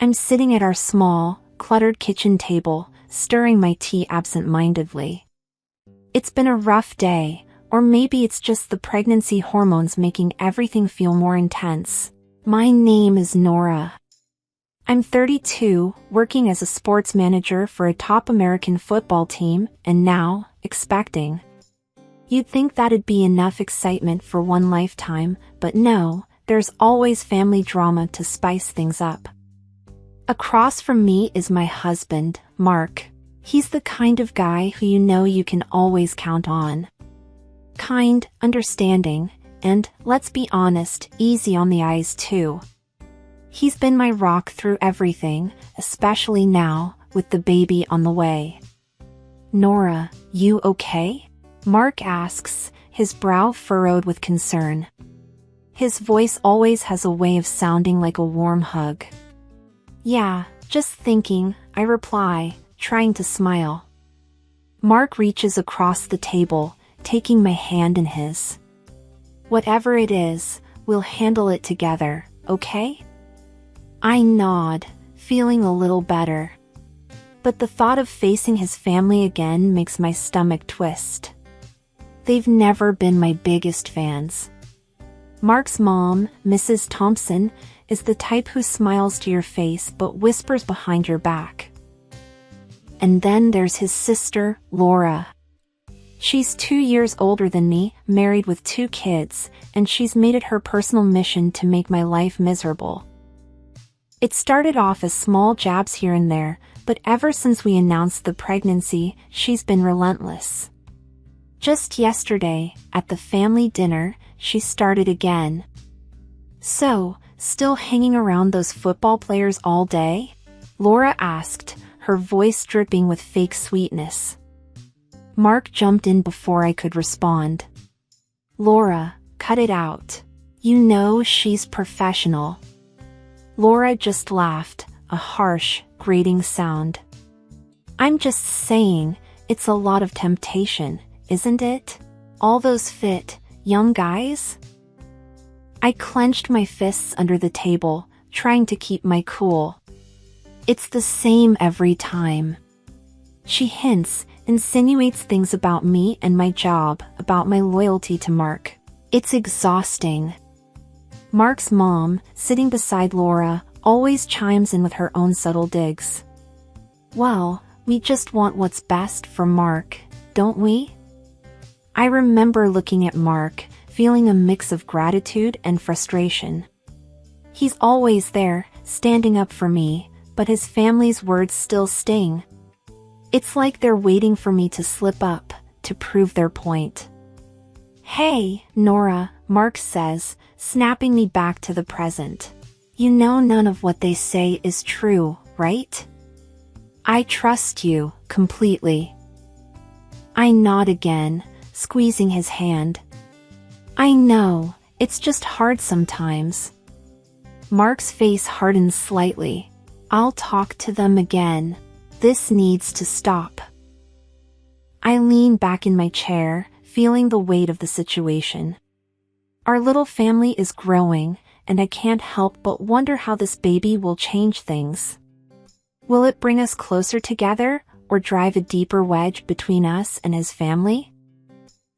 I'm sitting at our small, cluttered kitchen table, stirring my tea absent-mindedly. It's been a rough day, or maybe it's just the pregnancy hormones making everything feel more intense. My name is Nora. I'm 32, working as a sports manager for a top American football team, and now, expecting. You'd think that'd be enough excitement for one lifetime, but no, there's always family drama to spice things up. Across from me is my husband, Mark. He's the kind of guy who you know you can always count on. Kind, understanding, and, let's be honest, easy on the eyes too. He's been my rock through everything, especially now, with the baby on the way. Nora, you okay? Mark asks, his brow furrowed with concern. His voice always has a way of sounding like a warm hug. Yeah, just thinking, I reply, trying to smile. Mark reaches across the table, taking my hand in his. Whatever it is, we'll handle it together, okay? I nod, feeling a little better. But the thought of facing his family again makes my stomach twist. They've never been my biggest fans. Mark's mom, Mrs. Thompson, is the type who smiles to your face but whispers behind your back. And then there's his sister, Laura. She's 2 years older than me, married with 2 kids, and she's made it her personal mission to make my life miserable. It started off as small jabs here and there, but ever since we announced the pregnancy, she's been relentless. Just yesterday, at the family dinner, she started again. So, still hanging around those football players all day? Laura asked, her voice dripping with fake sweetness. Mark jumped in before I could respond. Laura, cut it out. You know she's professional. Laura just laughed, a harsh, grating sound. I'm just saying, it's a lot of temptation, isn't it? All those fit, young guys? I clenched my fists under the table, trying to keep my cool. It's the same every time. She hints, insinuates things about me and my job, about my loyalty to Mark. It's exhausting. Mark's mom, sitting beside Laura, always chimes in with her own subtle digs. Well, we just want what's best for Mark, don't we? I remember looking at Mark, feeling a mix of gratitude and frustration. He's always there, standing up for me, but his family's words still sting. It's like they're waiting for me to slip up, to prove their point. Hey, Nora, Mark says, snapping me back to the present. You know none of what they say is true, right? I trust you, completely. I nod again, squeezing his hand. I know, it's just hard sometimes. Mark's face hardens slightly. I'll talk to them again. This needs to stop. I lean back in my chair, feeling the weight of the situation. Our little family is growing, and I can't help but wonder how this baby will change things. Will it bring us closer together, or drive a deeper wedge between us and his family?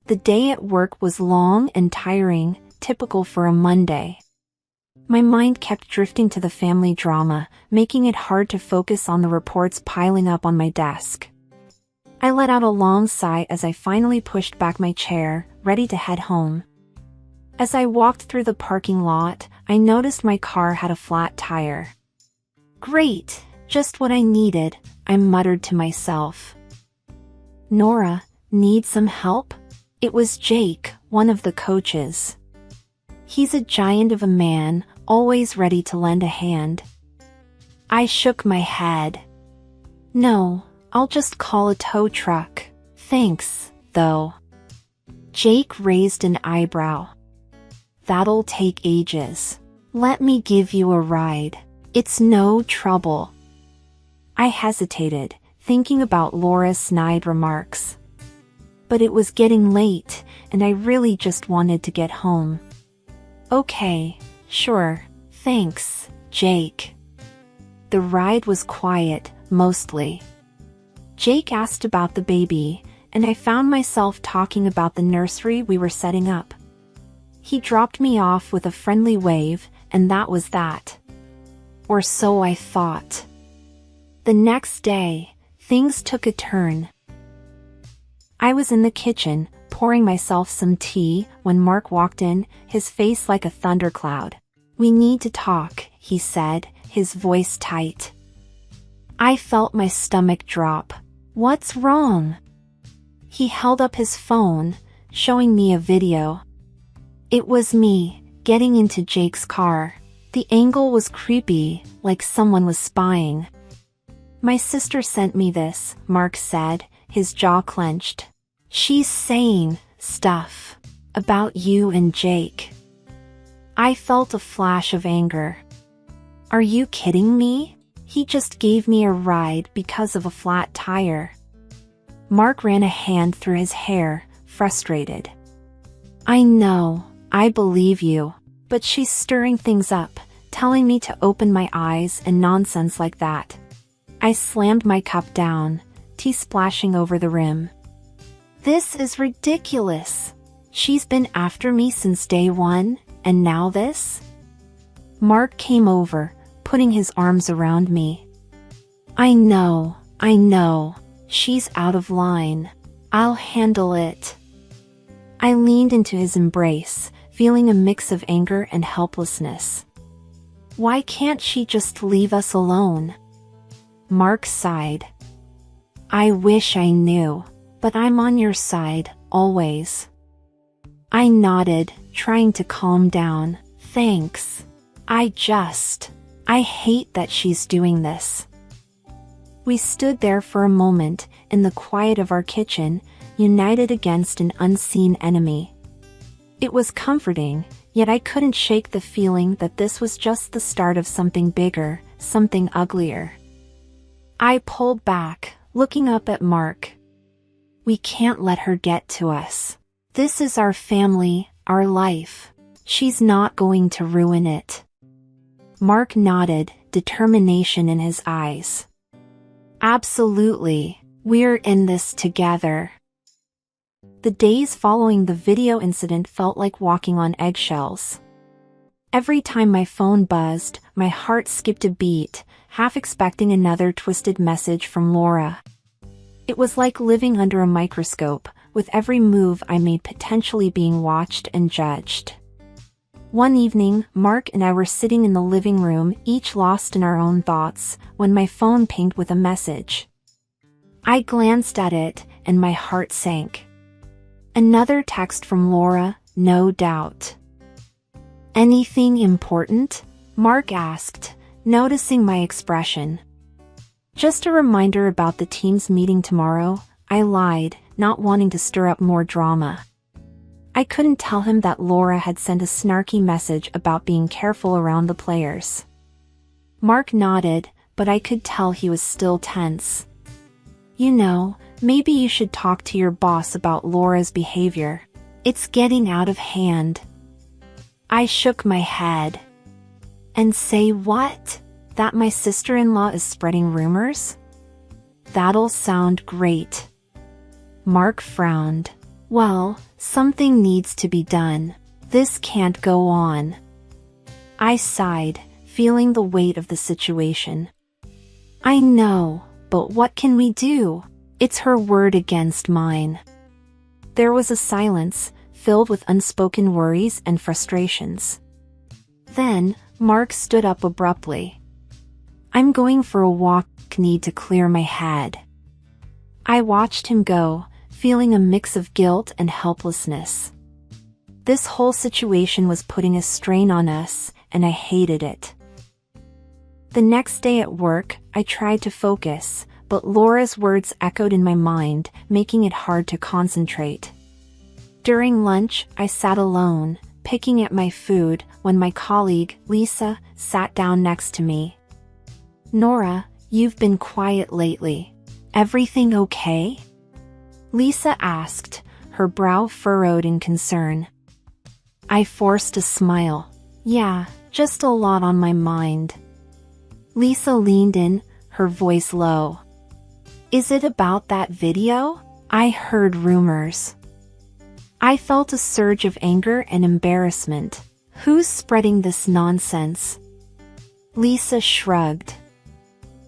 The day at work was long and tiring, typical for a Monday. My mind kept drifting to the family drama, making it hard to focus on the reports piling up on my desk. I let out a long sigh as I finally pushed back my chair, ready to head home. As I walked through the parking lot, I noticed my car had a flat tire. Great, just what I needed, I muttered to myself. Nora, need some help? It was Jake, one of the coaches. He's a giant of a man, always ready to lend a hand. I shook my head. No, I'll just call a tow truck. Thanks, though. Jake raised an eyebrow. That'll take ages. Let me give you a ride. It's no trouble. I hesitated, thinking about Laura's snide remarks. But it was getting late, and I really just wanted to get home. Okay, sure, thanks, Jake. The ride was quiet, mostly. Jake asked about the baby, and I found myself talking about the nursery we were setting up. He dropped me off with a friendly wave, and that was that. Or so I thought. The next day, things took a turn. I was in the kitchen, pouring myself some tea, when Mark walked in, his face like a thundercloud. "We need to talk," he said, his voice tight. I felt my stomach drop. "What's wrong?" He held up his phone, showing me a video. It was me, getting into Jake's car. The angle was creepy, like someone was spying. "My sister sent me this," Mark said, his jaw clenched. "She's saying stuff about you and Jake." I felt a flash of anger. "Are you kidding me? He just gave me a ride because of a flat tire." Mark ran a hand through his hair, frustrated. "I know, I believe you, but she's stirring things up, telling me to open my eyes and nonsense like that." I slammed my cup down, tea splashing over the rim. "This is ridiculous. She's been after me since day one, and now this?" Mark came over, putting his arms around me. I know. She's out of line. I'll handle it." I leaned into his embrace, feeling a mix of anger and helplessness. "Why can't she just leave us alone?" Mark sighed. "I wish I knew, but I'm on your side, always." I nodded, trying to calm down. "Thanks. I hate that she's doing this." We stood there for a moment, in the quiet of our kitchen, united against an unseen enemy. It was comforting, yet I couldn't shake the feeling that this was just the start of something bigger, something uglier. I pulled back, looking up at Mark. "We can't let her get to us. This is our family, our life. She's not going to ruin it." Mark nodded, determination in his eyes. "Absolutely, we're in this together." The days following the video incident felt like walking on eggshells. Every time my phone buzzed, my heart skipped a beat, half expecting another twisted message from Laura. It was like living under a microscope, with every move I made potentially being watched and judged. One evening, Mark and I were sitting in the living room, each lost in our own thoughts, when my phone pinged with a message. I glanced at it, and my heart sank. Another text from Laura, no doubt. "Anything important?" Mark asked, noticing my expression. "Just a reminder about the team's meeting tomorrow," I lied, not wanting to stir up more drama. I couldn't tell him that Laura had sent a snarky message about being careful around the players. Mark nodded, but I could tell he was still tense. "You know, maybe you should talk to your boss about Laura's behavior. It's getting out of hand." I shook my head. "And say what? That my sister-in-law is spreading rumors?" "That'll sound great." Mark frowned. "Well, something needs to be done. This can't go on." I sighed, feeling the weight of the situation. "I know, but what can we do? It's her word against mine." There was a silence, filled with unspoken worries and frustrations. Then, Mark stood up abruptly. "I'm going for a walk, need to clear my head." I watched him go, feeling a mix of guilt and helplessness. This whole situation was putting a strain on us, and I hated it. The next day at work, I tried to focus, but Laura's words echoed in my mind, making it hard to concentrate. During lunch, I sat alone, picking at my food, when my colleague, Lisa, sat down next to me. "Nora, you've been quiet lately. Everything okay?" Lisa asked, her brow furrowed in concern. I forced a smile. "Yeah, just a lot on my mind." Lisa leaned in, her voice low. Is it about that video? I heard rumors. I felt a surge of anger and embarrassment. Who's spreading this nonsense? Lisa shrugged.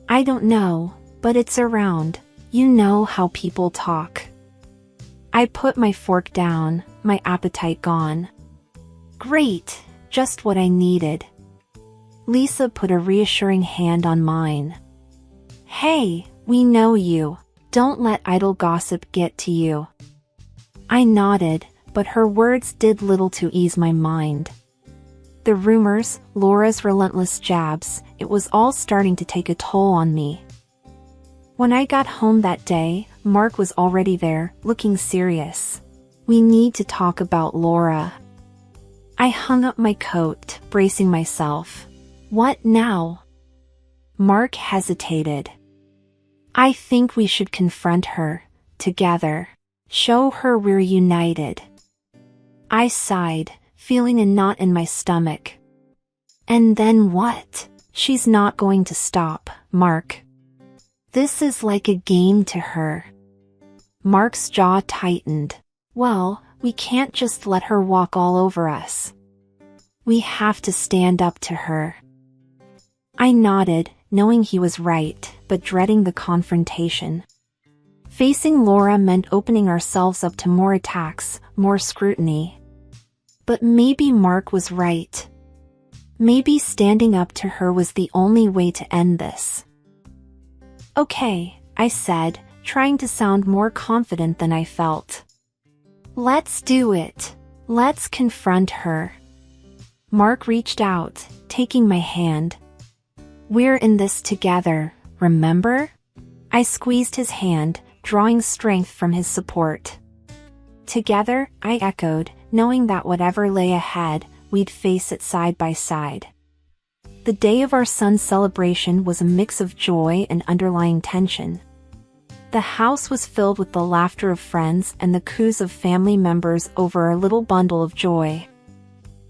I don't know, but it's around. You know how people talk. I put my fork down, my appetite gone. Great, just what I needed. Lisa put a reassuring hand on mine. Hey, we know you. Don't let idle gossip get to you. I nodded, but her words did little to ease my mind. The rumors, Laura's relentless jabs, it was all starting to take a toll on me. When I got home that day, Mark was already there, looking serious. We need to talk about Laura. I hung up my coat, bracing myself. What now? Mark hesitated. I think we should confront her, together. Show her we're united. I sighed, feeling a knot in my stomach. And then what? She's not going to stop, Mark. This is like a game to her. Mark's jaw tightened. Well, we can't just let her walk all over us. We have to stand up to her. I nodded, knowing he was right, but dreading the confrontation. Facing Laura meant opening ourselves up to more attacks, more scrutiny. But maybe Mark was right. Maybe standing up to her was the only way to end this. Okay, I said, trying to sound more confident than I felt. Let's do it. Let's confront her. Mark reached out, taking my hand. We're in this together, remember? I squeezed his hand, drawing strength from his support. Together, I echoed, knowing that whatever lay ahead, we'd face it side by side. The day of our son's celebration was a mix of joy and underlying tension. The house was filled with the laughter of friends and the coos of family members over our little bundle of joy.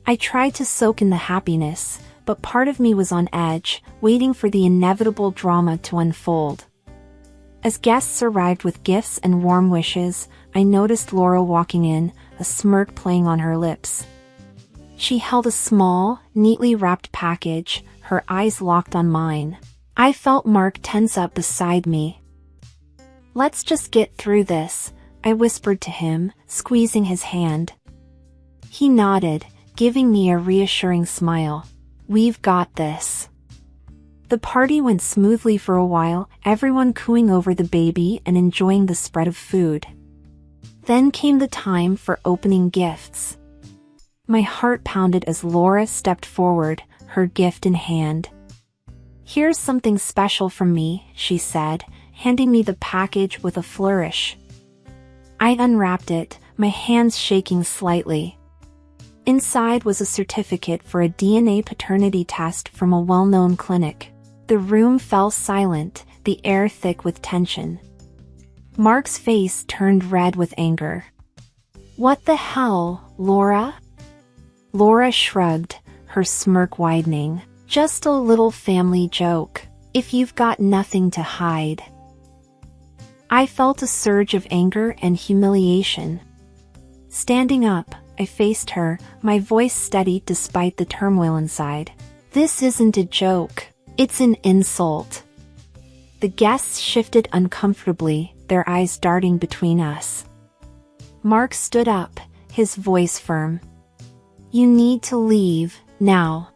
I tried to soak in the happiness, but part of me was on edge, waiting for the inevitable drama to unfold. As guests arrived with gifts and warm wishes, I noticed Laura walking in, a smirk playing on her lips. She held a small, neatly wrapped package, her eyes locked on mine. I felt Mark tense up beside me. Let's just get through this, I whispered to him, squeezing his hand. He nodded, giving me a reassuring smile. We've got this. The party went smoothly for a while, everyone cooing over the baby and enjoying the spread of food. Then came the time for opening gifts. My heart pounded as Laura stepped forward, her gift in hand. Here's something special from me, she said, handing me the package with a flourish. I unwrapped it, my hands shaking slightly. Inside was a certificate for a DNA paternity test from a well-known clinic. The room fell silent, the air thick with tension. Mark's face turned red with anger. What the hell, Laura? Laura shrugged, her smirk widening. Just a little family joke, if you've got nothing to hide. I felt a surge of anger and humiliation. Standing up, I faced her, my voice steady despite the turmoil inside. This isn't a joke, it's an insult. The guests shifted uncomfortably, their eyes darting between us. Mark stood up, his voice firm. You need to leave, now.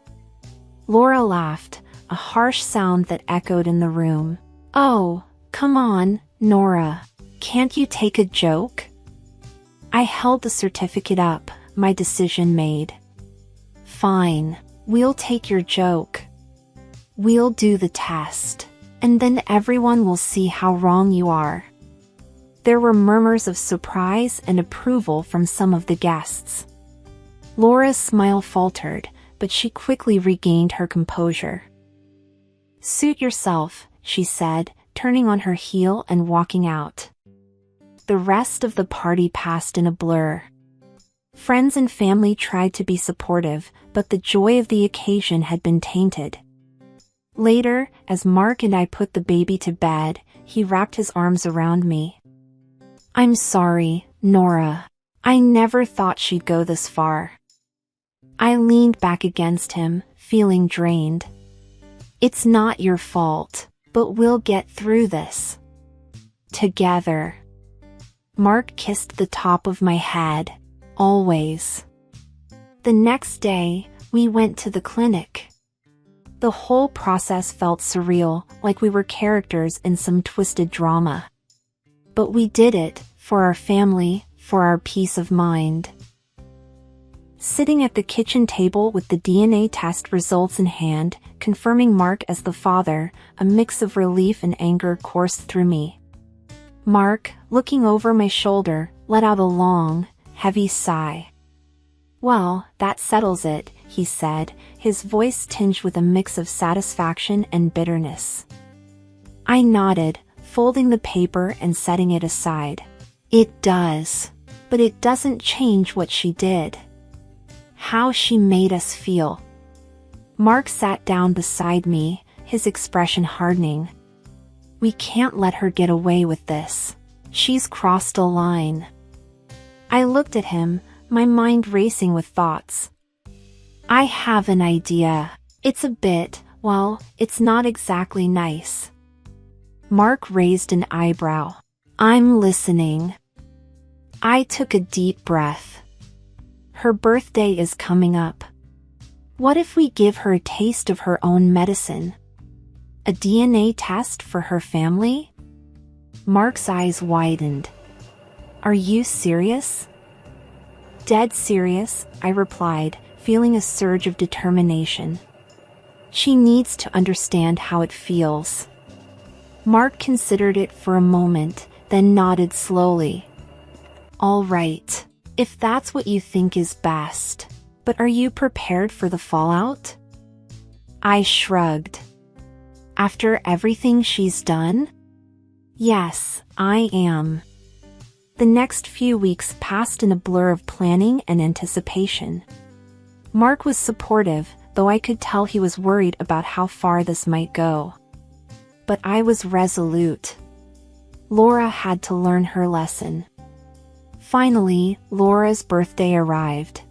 Laura laughed, a harsh sound that echoed in the room. Oh, come on, Nora. Can't you take a joke? I held the certificate up, my decision made. Fine, we'll take your joke. We'll do the test, and then everyone will see how wrong you are. There were murmurs of surprise and approval from some of the guests. Laura's smile faltered, but she quickly regained her composure. Suit yourself, she said, turning on her heel and walking out. The rest of the party passed in a blur. Friends and family tried to be supportive, but the joy of the occasion had been tainted. Later, as Mark and I put the baby to bed, he wrapped his arms around me. "I'm sorry, Nora. I never thought she'd go this far." I leaned back against him, feeling drained. "It's not your fault, but we'll get through this together." Mark kissed the top of my head. "Always." The next day, we went to the clinic. The whole process felt surreal, like we were characters in some twisted drama. But we did it, for our family, for our peace of mind. Sitting at the kitchen table with the DNA test results in hand, confirming Mark as the father, a mix of relief and anger coursed through me. Mark, looking over my shoulder, let out a long, heavy sigh. "Well, that settles it," he said, his voice tinged with a mix of satisfaction and bitterness. I nodded, folding the paper and setting it aside. "It does. But it doesn't change what she did. How she made us feel." Mark sat down beside me, his expression hardening. "We can't let her get away with this. She's crossed a line." I looked at him, my mind racing with thoughts. "I have an idea. It's a bit, well, it's not exactly nice." Mark raised an eyebrow. "I'm listening." I took a deep breath. "Her birthday is coming up. What if we give her a taste of her own medicine? A DNA test for her family?" Mark's eyes widened. "Are you serious?" "Dead serious," I replied, feeling a surge of determination. "She needs to understand how it feels." Mark considered it for a moment, then nodded slowly. "All right, if that's what you think is best. But are you prepared for the fallout?" I shrugged. "After everything she's done?" "Yes, I am." The next few weeks passed in a blur of planning and anticipation. Mark was supportive, though I could tell he was worried about how far this might go. But I was resolute. Laura had to learn her lesson. Finally, Laura's birthday arrived.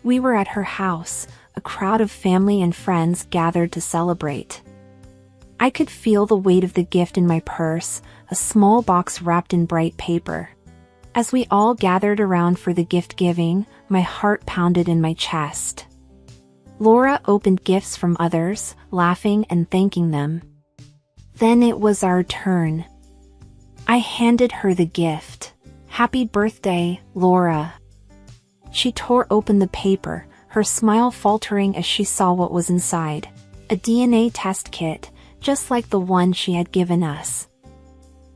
We were at her house, a crowd of family and friends gathered to celebrate. I could feel the weight of the gift in my purse, a small box wrapped in bright paper. As we all gathered around for the gift giving, my heart pounded in my chest. Laura opened gifts from others, laughing and thanking them. Then it was our turn. I handed her the gift. "Happy birthday, Laura." She tore open the paper, her smile faltering as she saw what was inside. A DNA test kit, just like the one she had given us.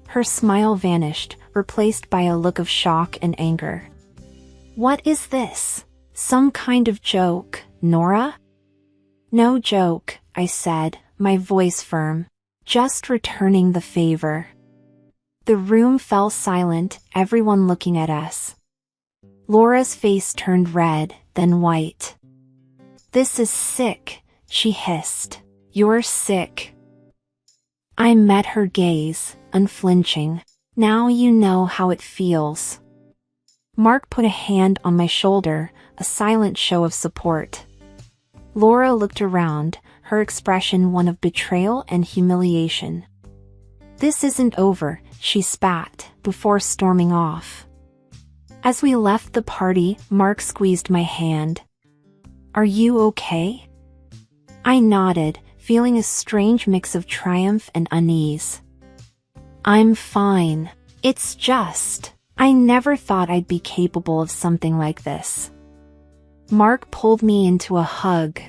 Her smile vanished, replaced by a look of shock and anger. "What is this? Some kind of joke, Nora?" "No joke," I said, my voice firm. "Just returning the favor." The room fell silent, everyone looking at us. Laura's face turned red, then white. "This is sick," she hissed. "You're sick." I met her gaze, unflinching. "Now you know how it feels." Mark put a hand on my shoulder, a silent show of support. Laura looked around, her expression one of betrayal and humiliation. "This isn't over," she spat, before storming off. As we left the party, Mark squeezed my hand. "Are you okay?" I nodded, feeling a strange mix of triumph and unease. "I'm fine. It's just, I never thought I'd be capable of something like this." Mark pulled me into a hug.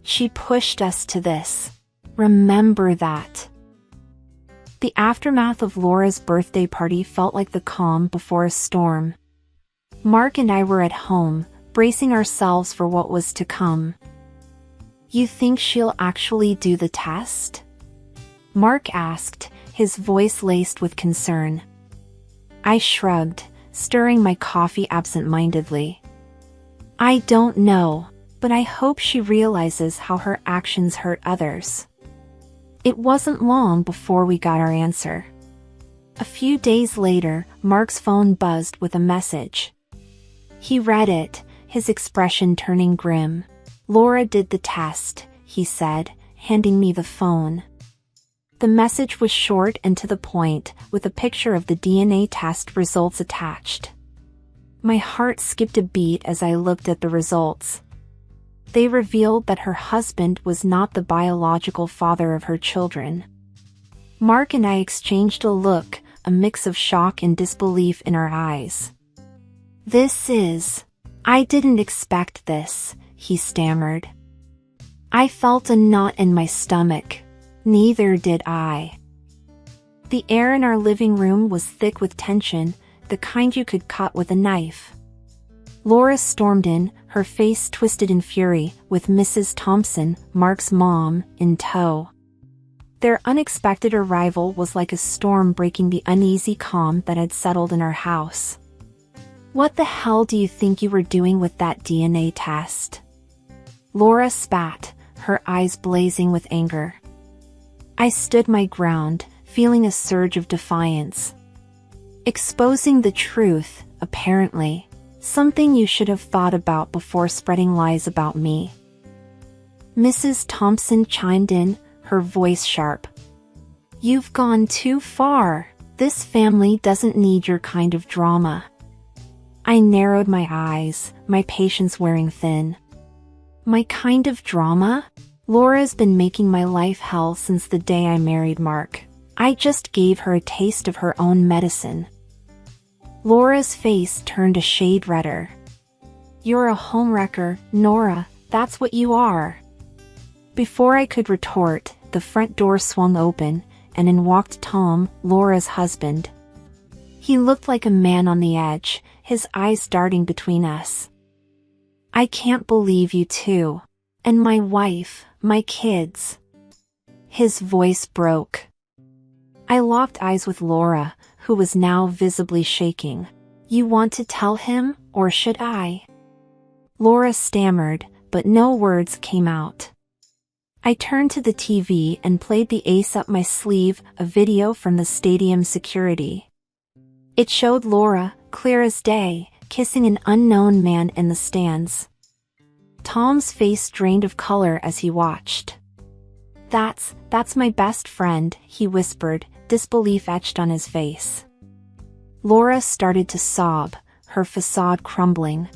"She pushed us to this. Remember that." The aftermath of Laura's birthday party felt like the calm before a storm. Mark and I were at home, bracing ourselves for what was to come. "You think she'll actually do the test?" Mark asked, his voice laced with concern. I shrugged, stirring my coffee absent-mindedly. "I don't know, but I hope she realizes how her actions hurt others." It wasn't long before we got our answer. A few days later, Mark's phone buzzed with a message. He read it, his expression turning grim. "Laura did the test," he said, handing me the phone. The message was short and to the point, with a picture of the DNA test results attached. My heart skipped a beat as I looked at the results. They revealed that her husband was not the biological father of her children. Mark and I exchanged a look, a mix of shock and disbelief in our eyes. I didn't expect this," he stammered. I felt a knot in my stomach. Neither did I. The air in our living room was thick with tension, the kind you could cut with a knife. Laura stormed in, her face twisted in fury, with Mrs. Thompson, Mark's mom, in tow. Their unexpected arrival was like a storm breaking the uneasy calm that had settled in our house. "What the hell do you think you were doing with that DNA test?" Laura spat, her eyes blazing with anger. I stood my ground, feeling a surge of defiance. "Exposing the truth, apparently. Something you should have thought about before spreading lies about me." Mrs. Thompson chimed in, her voice sharp. "You've gone too far. This family doesn't need your kind of drama." I narrowed my eyes, my patience wearing thin. My kind of drama? Laura's been making my life hell since the day I married Mark. I just gave her a taste of her own medicine. Laura's face turned a shade redder. "You're a homewrecker, Nora, that's what you are." Before I could retort, the front door swung open, and in walked Tom, Laura's husband. He looked like a man on the edge, his eyes darting between us. "I can't believe you two. And my wife, my kids." His voice broke. I locked eyes with Laura, who was now visibly shaking. "You want to tell him, or should I?" Laura stammered, but no words came out. I turned to the TV and played the ace up my sleeve, a video from the stadium security. It showed Laura, clear as day, kissing an unknown man in the stands. Tom's face drained of color as he watched. That's my best friend," he whispered, disbelief etched on his face. Laura started to sob, her facade crumbling.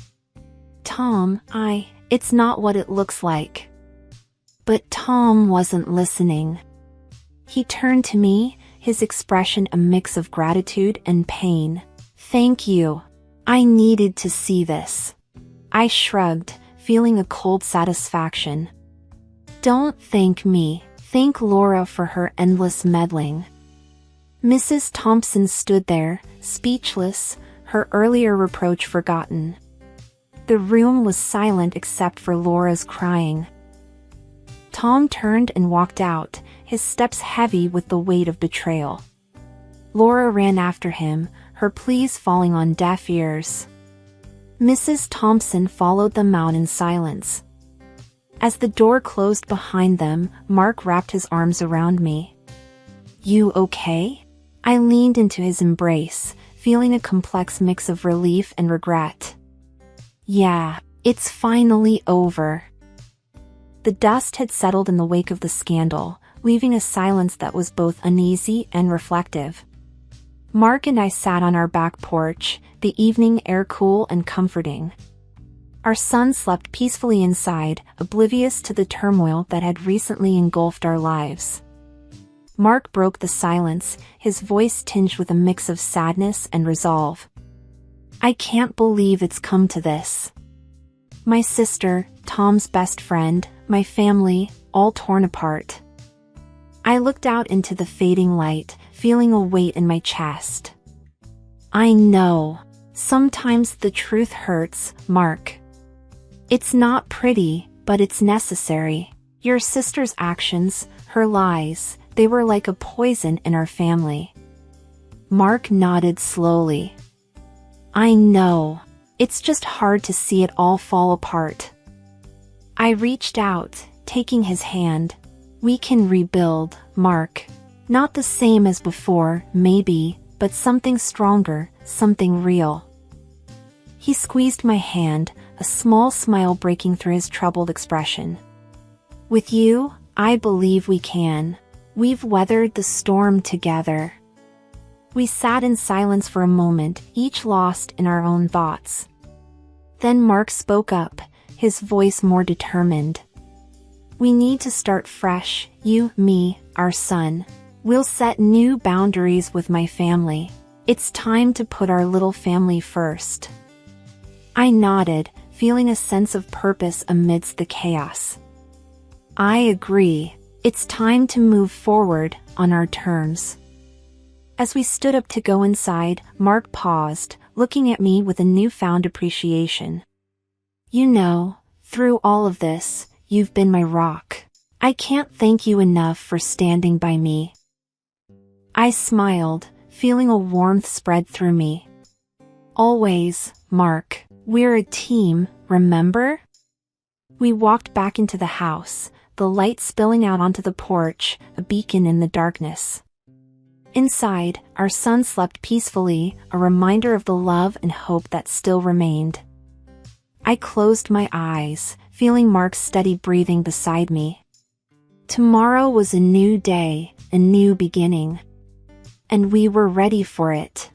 "Tom, it's not what it looks like." But Tom wasn't listening. He turned to me, his expression a mix of gratitude and pain. "Thank you. I needed to see this." I shrugged, feeling a cold satisfaction. "Don't thank me, thank Laura for her endless meddling." Mrs. Thompson stood there, speechless, her earlier reproach forgotten. The room was silent except for Laura's crying. Tom turned and walked out, his steps heavy with the weight of betrayal. Laura ran after him, her pleas falling on deaf ears. Mrs. Thompson followed them out in silence. As the door closed behind them, Mark wrapped his arms around me. "You okay?" I leaned into his embrace, feeling a complex mix of relief and regret. "Yeah, it's finally over." The dust had settled in the wake of the scandal, leaving a silence that was both uneasy and reflective. Mark and I sat on our back porch, the evening air cool and comforting. Our son slept peacefully inside, oblivious to the turmoil that had recently engulfed our lives. Mark broke the silence, his voice tinged with a mix of sadness and resolve. "I can't believe it's come to this. My sister, Tom's best friend, my family, all torn apart." I looked out into the fading light, feeling a weight in my chest. "I know. Sometimes the truth hurts, Mark. It's not pretty, but it's necessary. Your sister's actions, her lies, they were like a poison in our family." Mark nodded slowly. "I know. It's just hard to see it all fall apart." I reached out, taking his hand. We can rebuild, Mark. Not the same as before, maybe, but something stronger, something real. He squeezed my hand, a small smile breaking through his troubled expression. With you, I believe we can. We've weathered the storm together. We sat in silence for a moment, each lost in our own thoughts. Then Mark spoke up, his voice more determined. We need to start fresh, you, me, our son. We'll set new boundaries with my family. It's time to put our little family first. I nodded, feeling a sense of purpose amidst the chaos. I agree. It's time to move forward on our terms. As we stood up to go inside, Mark paused, looking at me with a newfound appreciation. You know, through all of this, you've been my rock. I can't thank you enough for standing by me. I smiled, feeling a warmth spread through me. Always, Mark. We're a team, remember? We walked back into the house, the light spilling out onto the porch, a beacon in the darkness. Inside, our son slept peacefully, a reminder of the love and hope that still remained. I closed my eyes, feeling Mark's steady breathing beside me. Tomorrow was a new day, a new beginning. And we were ready for it.